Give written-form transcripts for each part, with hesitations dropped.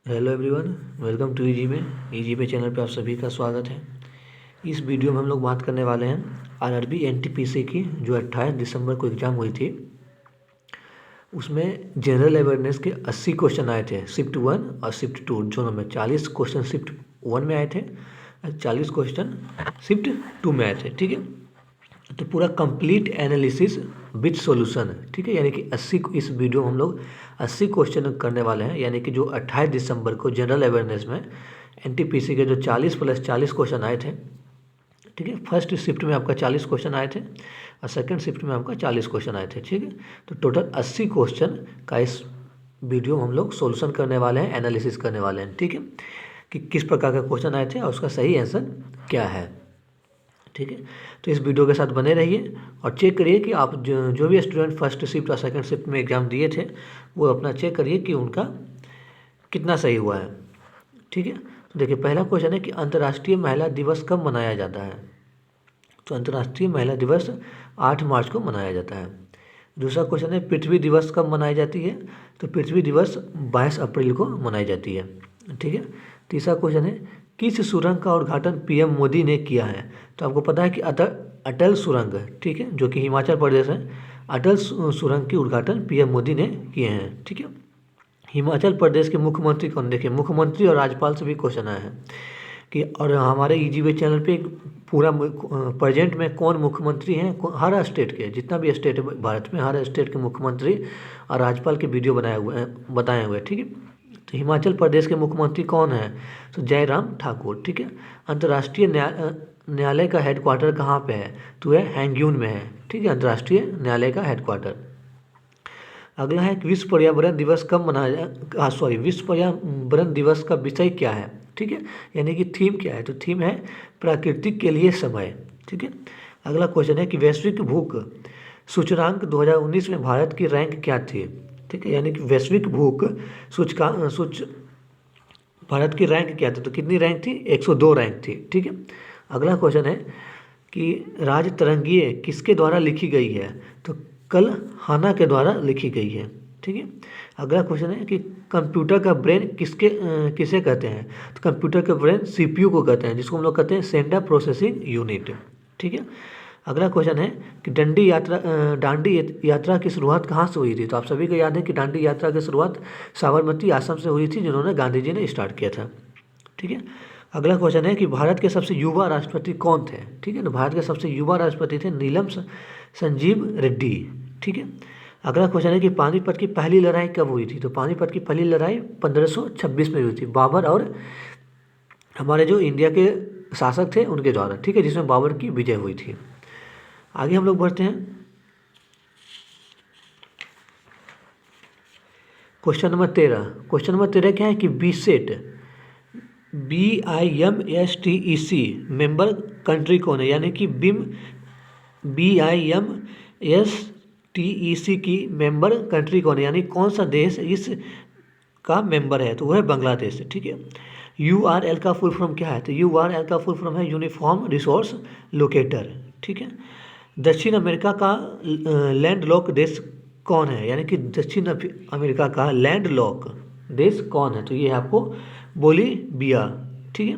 Hello everyone, welcome to easy में। Easy पे channel पे आप सभी का स्वागत है। इस वीडियो में हम लोग बात करने वाले हैं आरआरबी एनटीपीसी की, जो 28 दिसंबर को एग्ज़ाम हुई थी। उसमें जनरल अवेयरनेस के 80 क्वेश्चन आए थे, शिफ्ट 1 और शिफ्ट 2 दोनों में। 40 क्वेश्चन शिफ्ट 1 में आए थे और 40 क्वेश्चन शिफ्ट 2 में आए थे। ठीक है, तो पूरा कंप्लीट एनालिसिस विथ सॉल्यूशन, ठीक है। यानी कि 80 इस वीडियो में हम लोग 80 क्वेश्चन करने वाले हैं। यानी कि जो 28 दिसंबर को जनरल अवेयरनेस में एनटीपीसी के जो 40 + 40 क्वेश्चन आए थे, ठीक है। फर्स्ट शिफ्ट में आपका 40 क्वेश्चन आए थे और सेकंड शिफ्ट में आपका 40 क्वेश्चन आए थे, ठीक है। तो टोटल 80 क्वेश्चन का इस वीडियो में हम लोग सॉल्यूशन करने वाले हैं, एनालिसिस करने वाले हैं, ठीक है, कि किस प्रकार का क्वेश्चन आए थे और उसका सही आंसर क्या है, ठीक है। तो इस वीडियो के साथ बने रहिए और चेक करिए कि आप जो भी स्टूडेंट फर्स्ट शिफ्ट और सेकंड शिफ्ट में एग्ज़ाम दिए थे, वो अपना चेक करिए कि उनका कितना सही हुआ है, ठीक है। तो देखिए, पहला क्वेश्चन है कि अंतर्राष्ट्रीय महिला दिवस कब मनाया जाता है। तो अंतर्राष्ट्रीय महिला दिवस 8 मार्च को मनाया जाता है। दूसरा क्वेश्चन है पृथ्वी दिवस कब मनाई जाती है। तो पृथ्वी दिवस 22 अप्रैल को मनाई जाती है, ठीक है। तीसरा क्वेश्चन है किस सुरंग का उद्घाटन पीएम मोदी ने किया है। तो आपको पता है कि अटल सुरंग, ठीक है, जो कि हिमाचल प्रदेश है। अटल सुरंग के उद्घाटन पीएम मोदी ने किए हैं, ठीक है। हिमाचल प्रदेश के मुख्यमंत्री कौन, देखिए मुख्यमंत्री और राज्यपाल से भी क्वेश्चन आया है कि, और हमारे ईजीवे चैनल पे पूरा प्रेजेंट में कौन मुख्यमंत्री हैं, हर स्टेट के, जितना भी स्टेट है भारत में, हर स्टेट के मुख्यमंत्री और राज्यपाल के वीडियो बनाए हुए हैं, बताए हुए हैं, ठीक है। तो हिमाचल प्रदेश के मुख्यमंत्री कौन है। तो जयराम ठाकुर, ठीक है। अंतर्राष्ट्रीय न्यायालय का हेडक्वार्टर कहाँ पे है। तो यह हैंगयून में है, ठीक है, अंतर्राष्ट्रीय न्यायालय का हेडक्वार्टर। अगला है कि विश्व पर्यावरण दिवस कब मनाया, विश्व पर्यावरण दिवस का विषय क्या है, ठीक है, यानी कि थीम क्या है। तो थीम है प्राकृतिक के लिए समय, ठीक है। अगला क्वेश्चन है कि वैश्विक भूख सूचकांक 2019 में भारत की रैंक क्या थी, ठीक है, यानी कि वैश्विक भूख सूच भारत की रैंक क्या थी। तो कितनी रैंक थी, 102 रैंक थी, ठीक है। अगला क्वेश्चन है कि राजतरंगिए किसके द्वारा लिखी गई है। तो कल हाना के द्वारा लिखी गई है, ठीक है। अगला क्वेश्चन है कि कंप्यूटर का ब्रेन किसे कहते हैं। तो कंप्यूटर का ब्रेन सीपीयू को कहते हैं, जिसको हम लोग कहते हैं सेंट्रल प्रोसेसिंग यूनिट, ठीक है। अगला क्वेश्चन है कि दांडी यात्रा की शुरुआत कहाँ से हुई थी। तो आप सभी को याद है कि दांडी यात्रा की शुरुआत साबरमती आश्रम से हुई थी, जिन्होंने गांधी जी ने स्टार्ट किया था, ठीक है। अगला क्वेश्चन है कि भारत के सबसे युवा राष्ट्रपति कौन थे, ठीक है। तो भारत के सबसे युवा राष्ट्रपति थे नीलम संजीव रेड्डी, ठीक है। अगला क्वेश्चन है कि पानीपत की पहली लड़ाई कब हुई थी। तो पानीपत की पहली लड़ाई 1526 में हुई थी, बाबर और हमारे जो इंडिया के शासक थे उनके द्वारा, ठीक है, जिसमें बाबर की विजय हुई थी। आगे हम लोग बढ़ते हैं। Question number 13। क्वेश्चन नंबर 13 क्या है कि बीसेट BIMSTEC मेंबर कंट्री कौन है, यानी कि BIMSTEC की मेंबर कंट्री कौन है, यानी कौन सा देश इस का मेंबर है। तो वह है बांग्लादेश, ठीक है। URL का फुल फॉर्म क्या है। तो URL का फुल फॉर्म है यूनिफॉर्म रिसोर्स लोकेटर, ठीक है। दक्षिण अमेरिका का लैंडलॉक देश कौन है, यानी कि दक्षिण अमेरिका का लैंडलॉक देश कौन है। तो ये है आपको बोलीविया, ठीक है।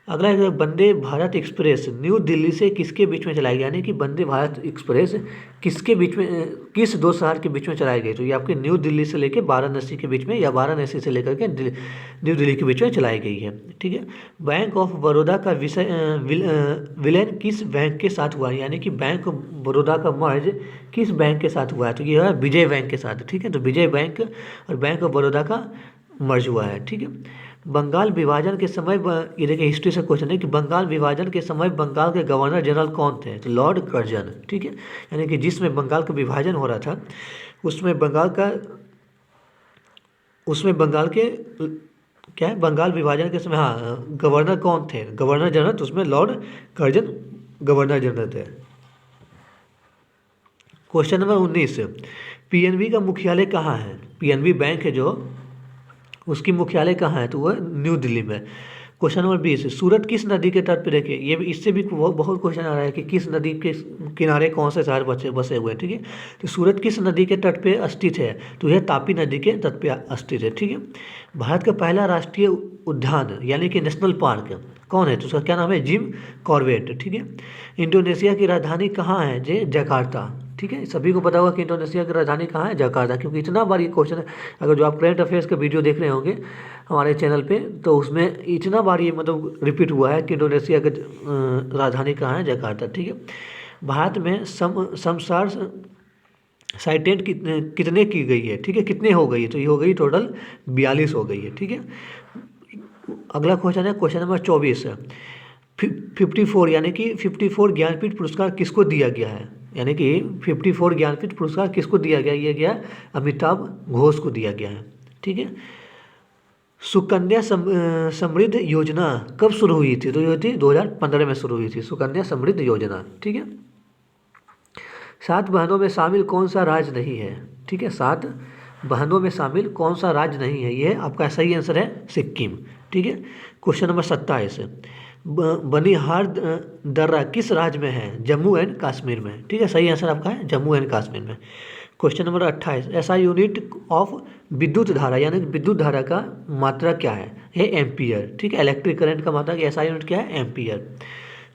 अगला है वंदे भारत एक्सप्रेस न्यू दिल्ली से किसके बीच में चलाई गई, यानी कि वंदे भारत एक्सप्रेस किसके बीच में, किस दो शहर के बीच में चलाई गई। तो ये आपके न्यू दिल्ली से लेकर वाराणसी के बीच में, या वाराणसी से लेकर के न्यू दिल्ली के बीच में चलाई गई है, ठीक है। बैंक ऑफ बड़ौदा का विलयन किस बैंक के साथ हुआ है, यानी कि बैंक ऑफ बड़ौदा का मर्ज किस बैंक के साथ हुआ है। तो ये है विजय बैंक के साथ, ठीक है। तो विजय बैंक और बैंक ऑफ बड़ौदा का मर्ज हुआ है, ठीक है। बंगाल विभाजन के समय, ये देखिए हिस्ट्री से क्वेश्चन है कि बंगाल विभाजन के समय बंगाल के गवर्नर जनरल कौन थे। तो लॉर्ड कर्जन, ठीक है, यानी कि जिसमें बंगाल का विभाजन हो रहा था, उसमें बंगाल के क्या है, बंगाल विभाजन के समय, हाँ, गवर्नर कौन थे, गवर्नर जनरल। तो उसमें लॉर्ड कर्जन गवर्नर जनरल थे। Question number 19। PNB का मुख्यालय कहाँ है। PNB बैंक है जो, उसकी मुख्यालय कहाँ है। तो वह न्यू दिल्ली में। क्वेश्चन नंबर 20, सूरत किस नदी के तट पे रखे, ये भी इससे भी बहुत क्वेश्चन आ रहा है कि किस नदी के किनारे कौन से शहर बसे हुए हैं, ठीक है। तो सूरत किस नदी के तट पे स्थित है, तो यह तापी नदी के तट पे स्थित है, ठीक है। भारत का पहला राष्ट्रीय उद्यान यानी कि नेशनल पार्क कौन है, तो उसका क्या नाम है, जिम कॉर्बेट, ठीक है। इंडोनेशिया की राजधानी कहाँ है, जकार्ता, ठीक है। सभी को पता होगा कि इंडोनेशिया की राजधानी कहाँ है, जकार्ता, क्योंकि इतना बार ये क्वेश्चन है। अगर जो आप करंट अफेयर्स का वीडियो देख रहे होंगे हमारे चैनल पे, तो उसमें इतना बार ये मतलब रिपीट हुआ है कि इंडोनेशिया की राजधानी कहाँ है, जकार्ता, ठीक है। भारत में शमशार साइटेंट कितने की गई है, ठीक है, कितने हो गई है, तो ये हो गई टोटल 42 हो गई है, ठीक है। अगला क्वेश्चन है क्वेश्चन नंबर 24, 54 यानी कि 54 ज्ञानपीठ पुरस्कार किसको दिया गया है, यानी कि 54 ज्ञानपीठ पुरस्कार किसको दिया गया, ये गया अमिताभ घोष को दिया गया है, ठीक है। सुकन्या समृद्ध योजना कब शुरू हुई थी, तो ये थी 2015 में शुरू हुई थी सुकन्या समृद्ध योजना, ठीक है। 7 बहनों में शामिल कौन सा राज्य नहीं है, ठीक है, 7 बहनों में शामिल कौन सा राज्य नहीं है, ये आपका सही आंसर है सिक्किम, ठीक है। क्वेश्चन नंबर 27, बनिहार दर्रा किस राज्य में है, जम्मू एंड कश्मीर में, ठीक है, सही आंसर आपका है जम्मू एंड कश्मीर में। क्वेश्चन नंबर 28, ऐसा यूनिट ऑफ विद्युत धारा यानी विद्युत धारा का मात्रा क्या है एम्पियर, ठीक है, इलेक्ट्रिक करंट का मात्रा ऐसा यूनिट क्या है, एम्पियर।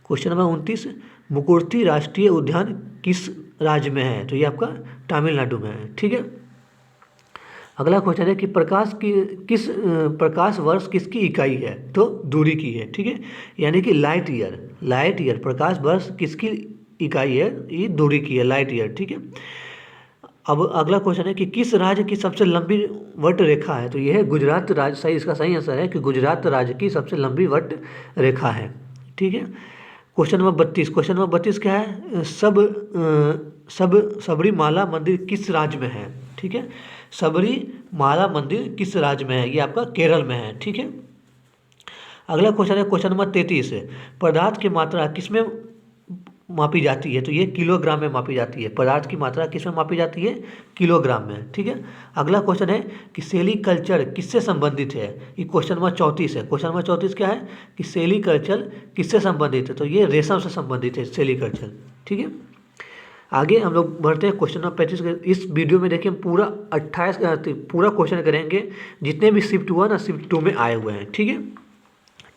क्वेश्चन नंबर 29, मुकुर्ती राष्ट्रीय उद्यान किस राज्य में है, तो ये आपका तमिलनाडु में है, ठीक है। अगला क्वेश्चन है कि प्रकाश वर्ष किसकी इकाई है, तो दूरी की है, ठीक है, यानी कि लाइट ईयर प्रकाश वर्ष किसकी इकाई है, ये दूरी की है, लाइट ईयर, ठीक है। अब अगला क्वेश्चन है कि किस राज्य की सबसे लंबी वट रेखा है, तो यह है गुजरात राज्य, सही, इसका सही आंसर है कि गुजरात राज्य की सबसे लंबी वट रेखा है, ठीक है। क्वेश्चन नंबर 32 क्या है, सबरीमाला मंदिर किस राज्य में है, ठीक है, सबरीमाला मंदिर किस राज्य में है, ये आपका केरल में है, ठीक है। अगला क्वेश्चन है क्वेश्चन नंबर 33, पदार्थ की मात्रा किसमें मापी जाती है, तो ये किलोग्राम में मापी जाती है, पदार्थ की मात्रा किसमें मापी जाती है, किलोग्राम में, ठीक है। अगला क्वेश्चन है कि सेरीकल्चर किससे संबंधित है, ये क्वेश्चन नंबर 34 है। क्वेश्चन नंबर 34 क्या है कि सेरीकल्चर किससे संबंधित है, तो ये रेशम से संबंधित है सेरीकल्चर, ठीक है। आगे हम लोग बढ़ते हैं क्वेश्चन नंबर 35। इस वीडियो में देखिए हम पूरा 28 पूरा क्वेश्चन करेंगे जितने भी शिफ्ट 1 और शिफ्ट 2 में आए हुए हैं, ठीक है।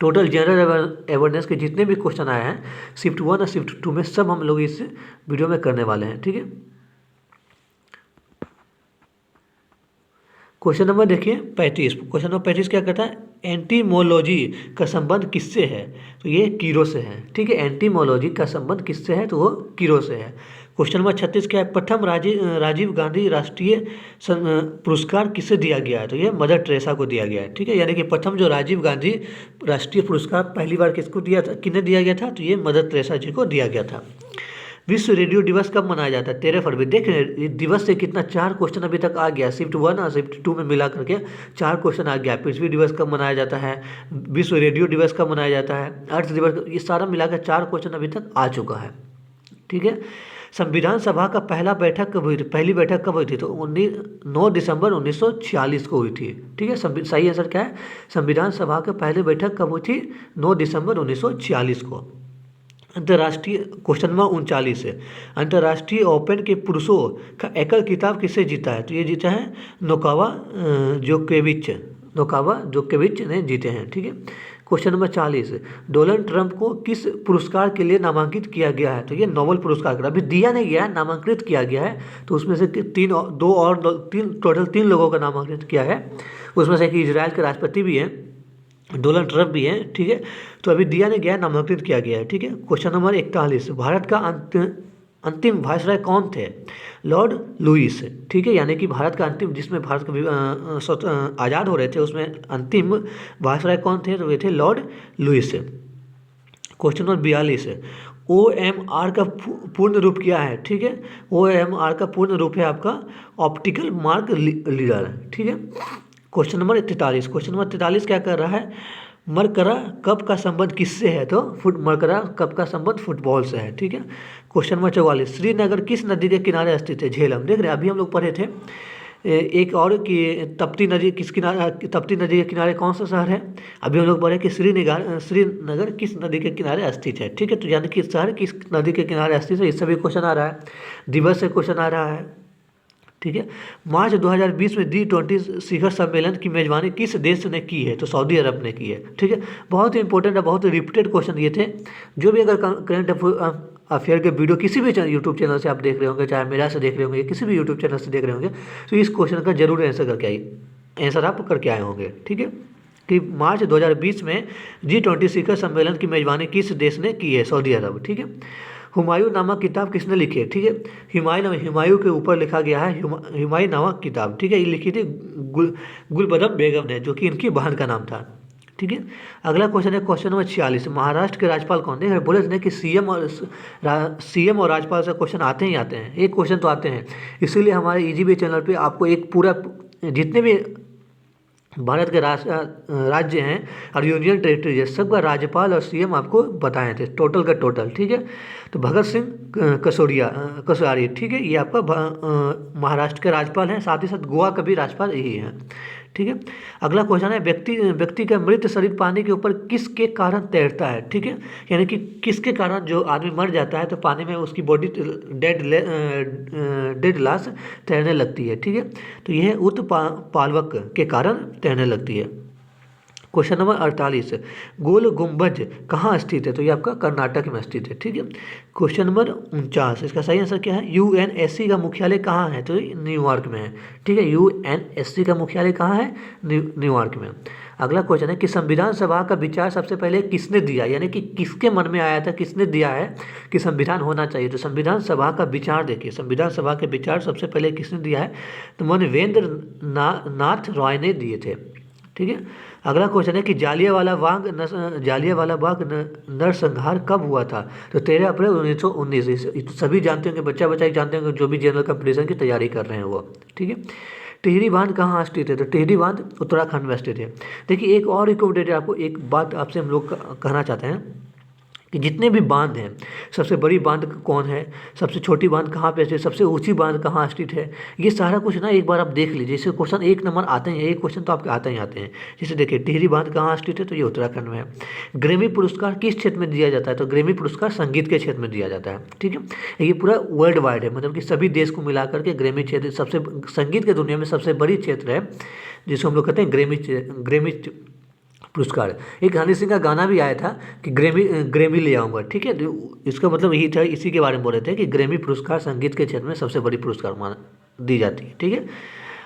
टोटल जनरल अवेयरनेस के जितने भी क्वेश्चन आए हैं शिफ्ट 1 और शिफ्ट 2 में, सब हम लोग इस वीडियो में करने वाले हैं, ठीक है। क्वेश्चन नंबर देखिए 35। क्वेश्चन नंबर 35 क्या कहता है, एंटीमोलॉजी का संबंध किससे है, तो ये कीरो से है, ठीक है, एंटीमोलॉजी का संबंध किससे है, तो वो कीरो से है। क्वेश्चन नंबर 36 क्या है, प्रथम राजीव गांधी राष्ट्रीय पुरस्कार किसे दिया गया है, तो ये मदर टेरेसा को दिया गया है, ठीक है, यानी कि प्रथम जो राजीव गांधी राष्ट्रीय पुरस्कार पहली बार किसको दिया था, किन्हें दिया गया था, तो ये मदर टेरेसा जी को दिया गया था। विश्व रेडियो दिवस कब मनाया जाता है, 13 फरवरी। देख रहे हैं दिवस से कितना 4 क्वेश्चन अभी तक आ गया, शिफ्ट 1 और शिफ्ट 2 में मिला करके 4 क्वेश्चन आ गया। पृथ्वी दिवस कब मनाया जाता है, विश्व रेडियो दिवस कब मनाया जाता है, अर्थ दिवस, ये सारा मिलाकर 4 क्वेश्चन अभी तक आ चुका है, ठीक है। संविधान सभा का पहली बैठक कब हुई थी, तो 9 दिसंबर 1946 को हुई थी, ठीक है। सही आंसर क्या है, संविधान सभा का पहली बैठक कब हुई थी, 9 दिसंबर 1946 को। अंतर्राष्ट्रीय क्वेश्चन नंबर 39 है, अंतर्राष्ट्रीय ओपन के पुरुषों का एकल खिताब किससे जीता है, तो ये जीता है नोवाक जोकोविच ने जीते हैं, ठीक है। क्वेश्चन नंबर 40, डोनाल्ड ट्रंप को किस पुरस्कार के लिए नामांकित किया गया है, तो ये नोबेल पुरस्कार, अभी दिया नहीं गया है, नामांकित किया गया है, तो उसमें से टोटल 3 लोगों का नामांकित किया है, उसमें से एक इजराइल के राष्ट्रपति भी हैं, डोनाल्ड ट्रंप भी हैं, ठीक है, तो अभी दिया नहीं गया, नामांकित किया गया है, ठीक है। क्वेश्चन नंबर 41, भारत का अंतिम वायसराय कौन थे, लॉर्ड लुईस, ठीक है, यानी कि भारत का अंतिम, जिसमें भारत का आज़ाद हो रहे थे उसमें अंतिम वायसराय कौन थे, तो वे थे Lord Lewis. Question number 42, OMR का पूर्ण रूप क्या है, ठीक है, OMR का पूर्ण रूप है आपका ऑप्टिकल मार्क लीडर, ठीक है। क्वेश्चन नंबर 43 क्या कर रहा है, मरकरा कप का संबंध किससे है, तो मरकरा कप का संबंध फुटबॉल से है, ठीक है। क्वेश्चन नंबर 44, श्रीनगर किस नदी के किनारे स्थित है, झेलम। देख रहे हैं अभी हम लोग पढ़े थे एक और कि तप्ती नदी किस किनारे, तप्ती नदी के किनारे कौन सा शहर है? अभी हम लोग पढ़े कि श्रीनगर किस नदी के किनारे स्थित है, ठीक है। तो यानी कि शहर किस नदी के किनारे स्थित है, इससे भी क्वेश्चन आ रहा है। दिवस से क्वेश्चन आ रहा है, ठीक है। मार्च 2020 में G20 शिखर सम्मेलन की मेजबानी किस देश ने की है? तो सऊदी अरब ने की है, ठीक है। बहुत ही इंपॉर्टेंट है, बहुत ही रिपीटेड क्वेश्चन ये थे। जो भी अगर करंट अफेयर के वीडियो किसी भी यूट्यूब चैनल से आप देख रहे होंगे, चाहे मेरा से देख रहे होंगे, किसी भी यूट्यूब चैनल से देख रहे होंगे, तो इस क्वेश्चन का जरूर आंसर करके आइए, आंसर आप करके आए होंगे, ठीक है। कि मार्च 2020 में G20 शिखर सम्मेलन की मेजबानी किस देश ने की है? सऊदी अरब, ठीक है। हुमायूं नामक किताब किसने लिखी है? ठीक है, हुमायूं के ऊपर लिखा गया है हुमायूं नामक किताब, ठीक है। ये लिखी थी गुलबदम बेगम ने, जो कि इनकी बहन का नाम था, ठीक है। अगला क्वेश्चन है क्वेश्चन नंबर 46, महाराष्ट्र के राज्यपाल कौन थे? बोले थे कि सीएम और राज्यपाल से क्वेश्चन आते ही आते हैं, एक क्वेश्चन तो आते हैं। इसीलिए हमारे ईजीबी चैनल पे आपको एक पूरा जितने भी भारत के राज्य हैं और यूनियन टेरिटरी है, सबका राज्यपाल और सीएम आपको बताए थे, टोटल का टोटल, ठीक है। तो भगत सिंह कसोरिया, ठीक है, ये आपका महाराष्ट्र के राज्यपाल हैं, साथ ही साथ गोवा का भी राज्यपाल यही हैं, ठीक है। अगला क्वेश्चन है व्यक्ति का मृत शरीर पानी के ऊपर किसके कारण तैरता है? ठीक है, यानी कि किसके कारण जो आदमी मर जाता है तो पानी में उसकी बॉडी डेड लाश तैरने लगती है, ठीक है। तो यह उत्पालवक के कारण तैरने लगती है। क्वेश्चन नंबर 48, गोल गुम्बज कहाँ स्थित है? तो ये आपका कर्नाटक में स्थित है, ठीक है। क्वेश्चन नंबर 49, इसका सही आंसर क्या है? यूएनएससी का मुख्यालय कहाँ है? तो न्यूयॉर्क में है, ठीक है। यूएनएससी का मुख्यालय कहाँ है? न्यूयॉर्क में। अगला क्वेश्चन है कि संविधान सभा का विचार सबसे पहले किसने दिया, यानी कि किसके मन में आया था, किसने दिया है कि संविधान होना चाहिए? तो संविधान सभा का विचार देखिए, संविधान सभा के विचार सबसे पहले किसने दिया है? तो मानवेंद्र नाथ रॉय ने दिए थे, ठीक है। अगला क्वेश्चन है कि जालियांवाला बाग नरसंहार कब हुआ था? तो 13 अप्रैल 1919। तो सभी जानते होंगे, बच्चा ही जानते होंगे जो भी जनरल कंपटीशन की तैयारी कर रहे हैं वो, ठीक है। टिहरी बांध कहाँ स्थित है? तो टिहरी बांध उत्तराखंड में स्थित है। देखिए एक और रिकॉर्डेड आपको एक बात आपसे हम लोग कहना चाहते हैं कि जितने भी बांध हैं, सबसे बड़ी बांध कौन है, सबसे छोटी बांध कहाँ पे स्थित है, सबसे ऊंची बांध कहाँ स्थित है, ये सारा कुछ ना एक बार आप देख लीजिए। जैसे क्वेश्चन एक नंबर आते हैं, एक क्वेश्चन तो आपके आते हैं। जैसे देखिए टिहरी बांध कहाँ स्थित है? तो ये उत्तराखंड में है। ग्रैमी पुरस्कार किस क्षेत्र में दिया जाता है? तो ग्रैमी पुरस्कार संगीत के क्षेत्र में दिया जाता है, ठीक है। ये पूरा वर्ल्ड वाइड है, मतलब कि सभी देश को मिला करके ग्रैमी क्षेत्र सबसे संगीत के दुनिया में सबसे बड़ी क्षेत्र है, जिसको हम लोग कहते हैं ग्रैमी पुरस्कार। एक हनी सिंह का गाना भी आया था कि ग्रैमी ले आऊँगा, ठीक है। तो इसका मतलब यही था, इसी के बारे में बोल रहे थे कि ग्रैमी पुरस्कार संगीत के क्षेत्र में सबसे बड़ी पुरस्कार दी जाती है, ठीक है।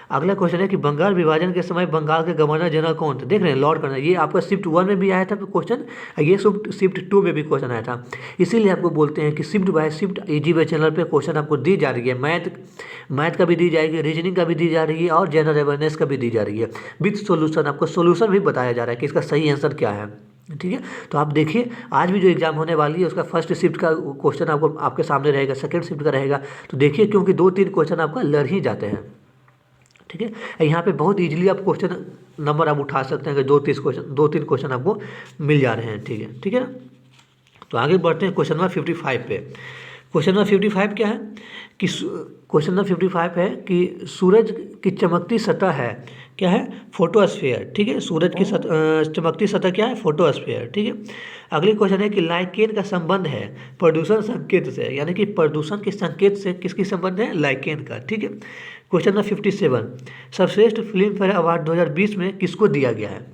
अगला क्वेश्चन है कि बंगाल विभाजन के समय बंगाल के गवर्नर जनरल कौन थे? देख रहे हैं लॉर्ड कर्नल, ये आपका शिफ्ट 1 में भी आया था क्वेश्चन, ये शिफ्ट 2 में भी क्वेश्चन आया था। इसीलिए आपको बोलते हैं कि shift by shift easy way channel पे क्वेश्चन आपको दी जा रही है। मैथ का भी दी जाएगी, रीजनिंग का भी दी जा रही है और जनरल अवेयरनेस का भी दी जा रही है विथ सोल्यूशन। आपको सोल्यूशन भी बताया जा रहा है कि इसका सही आंसर क्या है, ठीक है। तो आप देखिए आज भी जो एग्जाम होने वाली है उसका फर्स्ट शिफ्ट का क्वेश्चन आपको आपके सामने रहेगा, सेकंड शिफ्ट का रहेगा। तो देखिए क्योंकि 2-3 क्वेश्चन आपका लड़ ही जाते हैं, ठीक है। यहाँ पे बहुत इजीली आप क्वेश्चन नंबर आप उठा सकते हैं, अगर 2-3 क्वेश्चन आपको मिल जा रहे हैं, ठीक है ना। तो आगे बढ़ते हैं क्वेश्चन नंबर 55 पे। क्वेश्चन नंबर 55 क्या है कि क्वेश्चन नंबर 55 है कि सूरज की चमकती सतह है, क्या है? फोटोस्फीयर, ठीक है। सूरज की चमकती सतह क्या है? फोटोस्फीयर, ठीक है। अगले क्वेश्चन है कि लाइकेन का संबंध है प्रदूषण संकेत से, यानी कि प्रदूषण के संकेत से किसकी संबंध है? लाइकेन का, ठीक है। क्वेश्चन नंबर 57, सर्वश्रेष्ठ फिल्म फेयर अवार्ड 2020 में किसको दिया गया है,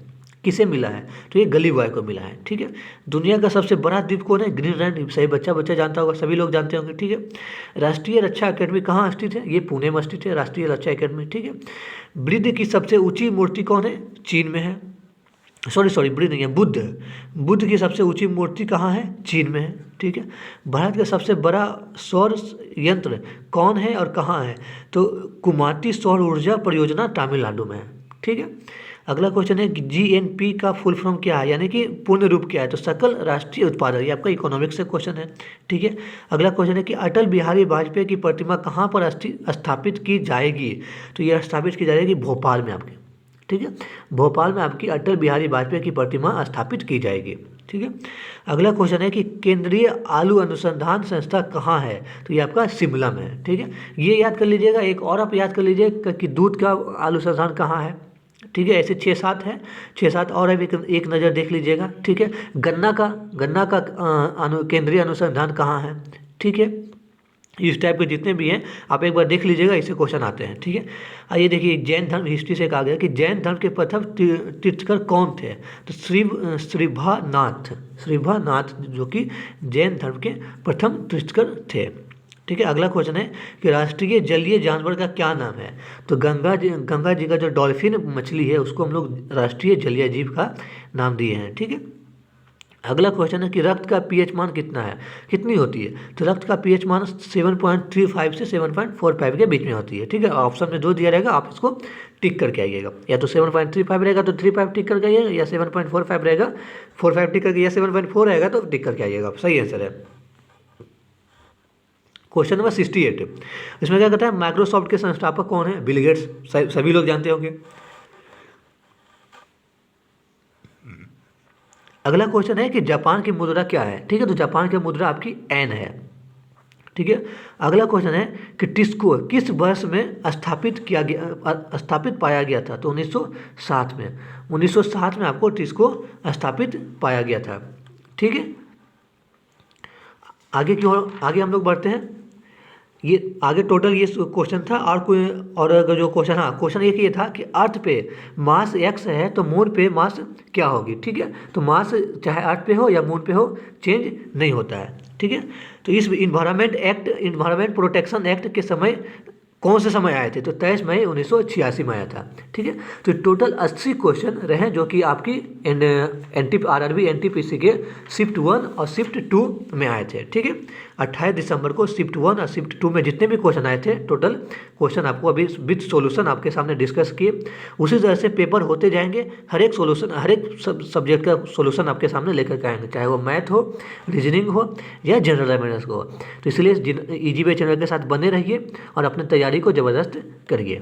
किसे मिला है? तो ये गली बॉय को मिला है, ठीक है। दुनिया का सबसे बड़ा द्वीप कौन है? ग्रीनलैंड द्वीप। सही बच्चा जानता होगा, सभी लोग जानते होंगे, ठीक है। राष्ट्रीय रक्षा अकेडमी कहाँ स्थित है? ये पुणे में स्थित है, राष्ट्रीय रक्षा अकेडमी, ठीक है। बुद्ध की सबसे ऊंची मूर्ति कौन है? चीन में है। सॉरी बुद्ध नहीं है, बुद्ध की सबसे ऊंची मूर्ति कहाँ है? चीन में है, ठीक है। भारत का सबसे बड़ा सौर यंत्र कौन है और कहाँ है? तो कुमाती सौर ऊर्जा परियोजना तमिलनाडु में है, ठीक है। अगला क्वेश्चन है कि GNP का फुल फॉर्म क्या है, यानी कि पूर्ण रूप क्या है? तो सकल राष्ट्रीय उत्पादन, ये आपका इकोनॉमिक्स से क्वेश्चन है, ठीक है। अगला क्वेश्चन है कि अटल बिहारी वाजपेयी की प्रतिमा कहाँ पर स्थापित की जाएगी? तो यह स्थापित की जाएगी भोपाल में आपके, ठीक है। भोपाल में आपकी अटल बिहारी वाजपेयी की प्रतिमा स्थापित की जाएगी। ठीक है। अगला क्वेश्चन है कि केंद्रीय आलू अनुसंधान संस्था कहाँ है, तो ये आपका शिमला में है। ठीक है, ये याद कर लीजिएगा। एक और आप याद कर लीजिए कि दूध का आलू संस्थान कहाँ है। ठीक है, ऐसे 6-7 है, 6-7 और है, एक नज़र देख लीजिएगा। ठीक है, गन्ना का केंद्रीय अनुसंधान कहाँ है। ठीक है, इस टाइप के जितने भी हैं आप एक बार देख लीजिएगा, इससे क्वेश्चन आते हैं। ठीक है, आइए देखिए, जैन धर्म हिस्ट्री से कहा गया कि जैन धर्म के प्रथम तीर्थंकर कौन थे, तो श्रीभानाथ जो कि जैन धर्म के प्रथम तीर्थंकर थे। ठीक है, अगला क्वेश्चन है कि राष्ट्रीय जलीय जानवर का क्या नाम है, तो गंगा जी का जो डॉल्फिन मछली है उसको हम लोग राष्ट्रीय जलीय जीव का नाम दिए हैं। ठीक है, अगला क्वेश्चन है कि रक्त का पीएच मान कितना है, कितनी होती है, तो रक्त का पीएच मान 7.35 से 7.45 के बीच में होती है। ठीक है, ऑप्शन में जो दिया रहेगा आप इसको टिक करके आइएगा, या तो 7.35 रहेगा तो 35 टिक करके आइएगा, या 7.45 रहेगा 45 टिक करके, या 7.4 रहेगा तो टिक करके आइएगा। सही आंसर है। क्वेश्चन नंबर 68, इसमें क्या कहता है, माइक्रोसॉफ्ट के संस्थापक कौन है, बिल गेट्स, सभी लोग जानते होंगे। अगला क्वेश्चन है कि जापान की मुद्रा क्या है। ठीक है, तो जापान की मुद्रा आपकी एन है। ठीक है, अगला क्वेश्चन है कि टिस्को किस वर्ष में स्थापित पाया गया था, तो 1907 में। 1907 में आपको टिस्को स्थापित पाया गया था। ठीक है, आगे हम लोग बढ़ते हैं। ये आगे टोटल ये क्वेश्चन था, और कोई और अगर जो क्वेश्चन, हाँ क्वेश्चन एक ये था कि अर्थ पे मास x है तो मून पे मास क्या होगी। ठीक है, तो मास चाहे अर्थ पे हो या मून पे हो चेंज नहीं होता है। ठीक है, तो इस इन्वायरमेंट प्रोटेक्शन एक्ट के समय कौन से समय आए थे, तो 23 मई 1986 में आया था। ठीक है, तो टोटल 80 क्वेश्चन रहे जो कि आपकी RRB NTPC के शिफ्ट 1 और शिफ्ट 2 में आए थे। ठीक है, 28 दिसंबर को शिफ्ट 1 और शिफ्ट 2 में जितने भी क्वेश्चन आए थे, टोटल क्वेश्चन आपको अभी विद सॉल्यूशन आपके सामने डिस्कस किए। उसी तरह से पेपर होते जाएंगे, हर एक सब्जेक्ट का सॉल्यूशन आपके सामने लेकर के आएंगे, चाहे वो मैथ हो, रीजनिंग हो या जनरल अवेयरनेस हो। तो इसलिए EasyWay चैनल के साथ बने रहिए और अपनी तैयारी को ज़बरदस्त करिए।